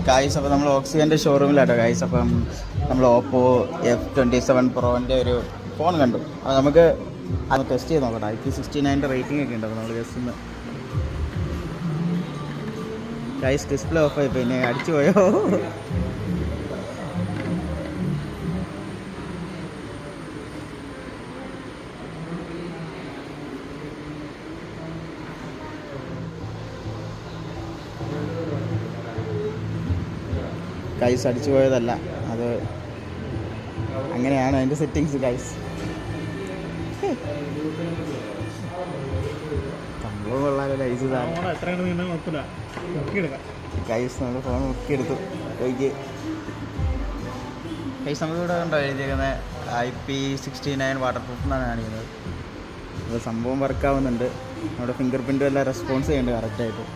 Guys അപ്പോൾ നമ്മൾ ഓക്സിജൻ്റെ ഷോറൂമിലാട്ടോ ഗൈസ്. അപ്പം നമ്മൾ ഓപ്പോ F27 പ്രോൻ്റെ ഒരു ഫോൺ കണ്ടു. അപ്പോൾ നമുക്ക് അത് ടെസ്റ്റ് ചെയ്ത് നോക്കട്ടെ. IP69 റേറ്റിംഗ് ഒക്കെ ഉണ്ട്. അപ്പോൾ നമ്മൾ ജസ്റ്റ് ഒന്ന് ഗൈസ് ഡിസ്പ്ലേ ഓഫായി പിന്നെ അടിച്ചു പോയോ? ഗൈസ് അടിച്ചു പോയതല്ല, അത് അങ്ങനെയാണ് അതിൻ്റെ സെറ്റിങ്സ് ഗൈസ്. സംഭവം കൊള്ളാലോ ഗൈസ്. ഗൈസ് നമ്മൾ ഫോൺ മുക്കിയെടുത്തു. ഗൈസ് നമ്മളിവിടെ കണ്ടോ എഴുതിയിരിക്കുന്നത് IP69 വാട്ടർ പ്രൂഫ് എന്നാണ് കാണിക്കുന്നത്. അപ്പോൾ സംഭവം വർക്കാവുന്നുണ്ട്. നമ്മുടെ ഫിംഗർ പ്രിൻറ്റും എല്ലാം റെസ്പോൺസ് ചെയ്യുന്നുണ്ട് കറക്റ്റായിട്ട്.